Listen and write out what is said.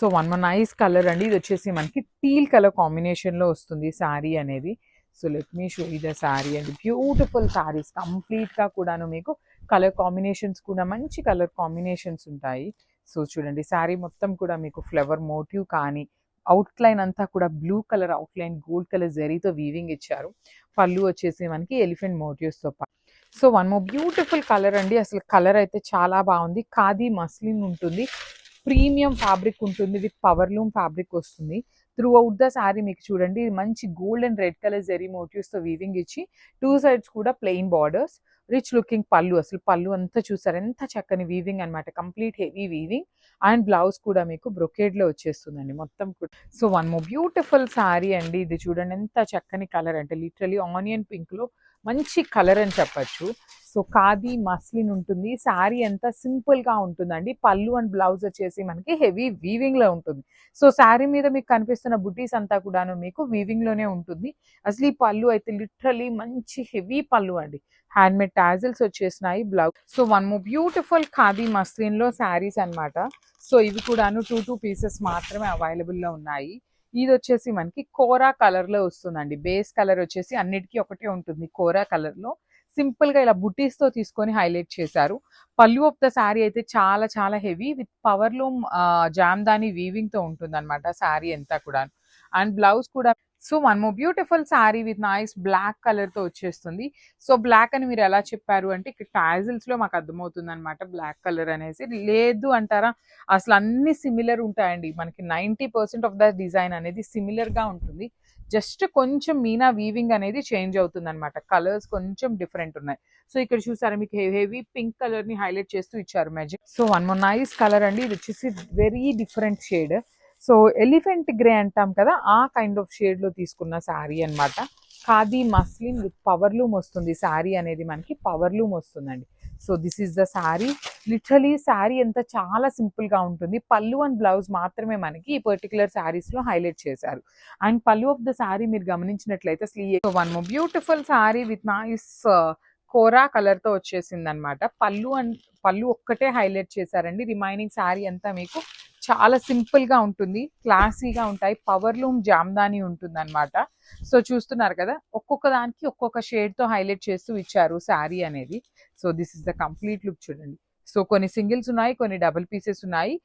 So one more nice colour అండి. ఇది వచ్చేసి మనకి టీల్ కలర్ కాంబినేషన్లో వస్తుంది శారీ అనేది. So let me show you the sari అండి. బ్యూటిఫుల్ శారీస్ కంప్లీట్గా కూడాను మీకు కలర్ కాంబినేషన్స్ కూడా మంచి కలర్ కాంబినేషన్స్ ఉంటాయి. సో చూడండి శారీ మొత్తం కూడా మీకు ఫ్లవర్ మోటివ్ కానీ అవుట్లైన్ అంతా కూడా blue colour outline gold colour జరీతో వీవింగ్ ఇచ్చారు. పళ్ళు వచ్చేసి మనకి ఎలిఫెంట్ మోటివ్స్తో పాటు. So one more beautiful colour అండి. అసలు కలర్ అయితే చాలా బాగుంది. ఖాదీ మస్లిన్ ఉంటుంది, ప్రీమియం ఫ్యాబ్రిక్ ఉంటుంది, విత్ పవర్ లూమ్ ఫ్యాబ్రిక్ వస్తుంది. త్రూ అవుట్ ద శారీ మీకు చూడండి మంచి gold and red colour zari మోటివ్స్తో వీవింగ్ ఇచ్చి టూ సైడ్స్ కూడా ప్లెయిన్ బార్డర్స్, రిచ్ లుకింగ్ పళ్ళు. అసలు పళ్ళు అంతా చూసారు ఎంత చక్కని వీవింగ్ అనమాట, complete heavy weaving. And blouse కూడా మీకు బ్రొకేడ్లో వచ్చేస్తుందండి మొత్తం కూడా. So one more beautiful sari అండి. ఇది చూడండి ఎంత చక్కని కలర్ అంటే లిటరలీ ఆనియన్ పింక్లో మంచి కలర్ అని చెప్పచ్చు. సో ఖాదీ మస్లిన్ ఉంటుంది. శారీ అంతా సింపుల్గా ఉంటుందండి. పళ్ళు అండ్ బ్లౌజ్ వచ్చేసి మనకి హెవీ వీవింగ్లో ఉంటుంది. సో శారీ మీద మీకు కనిపిస్తున్న బుటీస్ అంతా కూడాను మీకు వీవింగ్లోనే ఉంటుంది. అసలు ఈ పళ్ళు అయితే లిటరలీ మంచి హెవీ పళ్ళు అండి. హ్యాండ్మేడ్ టాజిల్స్ వచ్చేసినాయి blouse. So one more beautiful khadi మస్లిన్లో శారీస్ అనమాట. సో ఇవి కూడాను 2 పీసెస్ మాత్రమే అవైలబుల్లో ఉన్నాయి. ఇది వచ్చేసి మనకి కోరా కలర్లో వస్తుందండి. బేస్ కలర్ వచ్చేసి అన్నిటికీ ఒకటే ఉంటుంది కోరా కలర్లో. సింపుల్గా ఇలా బుటీస్తో తీసుకొని హైలైట్ చేశారు. పళ్ళు ఆఫ్ ద శారీ అయితే చాలా చాలా హెవీ విత్ పవర్లూమ్ జామ్దాని వీవింగ్తో ఉంటుంది అనమాట శారీ అంతా కూడా. అండ్ బ్లౌజ్ కూడా. So one more beautiful sari with nice black కలర్తో వచ్చేస్తుంది. సో బ్లాక్ అని మీరు ఎలా చెప్పారు అంటే ఇక్కడ టాజిల్స్లో మాకు అర్థమవుతుంది అనమాట బ్లాక్ కలర్ అనేసి. లేదు అంటారా, అసలు అన్ని సిమిలర్ ఉంటాయండి. మనకి 90% ఆఫ్ ద డిజైన్ అనేది సిమిలర్గా ఉంటుంది. జస్ట్ కొంచెం మీనా వీవింగ్ అనేది చేంజ్ అవుతుంది అనమాట. కలర్స్ కొంచెం డిఫరెంట్ ఉన్నాయి. సో ఇక్కడ చూసారా మీకు హెవీ పింక్ కలర్ ని హైలైట్ చేస్తూ ఇచ్చారు magic. So one more nice colour అండి. ఇది వచ్చేసి very different shade. So elephant grey అంటాం కదా, ఆ కైండ్ ఆఫ్ షేడ్ లో తీసుకున్న శారీ అనమాట. Khadi muslin with power loom వస్తుంది. శారీ అనేది మనకి పవర్ లూమ్ వస్తుందండి. So this is the sari. Literally sari అంతా చాలా సింపుల్ గా ఉంటుంది. పళ్ళు అండ్ బ్లౌజ్ మాత్రమే మనకి ఈ పర్టికులర్ శారీస్ లో హైలైట్ చేశారు. అండ్ పళ్ళు ఆఫ్ ద శారీ మీరు గమనించినట్లయితే అసలు one more beautiful sari with nice kora colour తో వచ్చేసింది అనమాట. పళ్ళు ఒక్కటే హైలైట్ చేశారండి. రిమైనింగ్ శారీ అంతా మీకు చాలా సింపుల్ గా ఉంటుంది, క్లాసీగా ఉంటాయి. పవర్ లూమ్ జామ్దాని ఉంటుంది అనమాట. సో చూస్తున్నారు కదా, ఒక్కొక్క దానికి ఒక్కొక్క షేడ్ తో హైలైట్ చేస్తూ ఇచ్చారు శారీ అనేది. So this is the complete look చూడండి. సో కొన్ని సింగిల్స్ ఉన్నాయి, కొన్ని డబుల్ పీసెస్ ఉన్నాయి.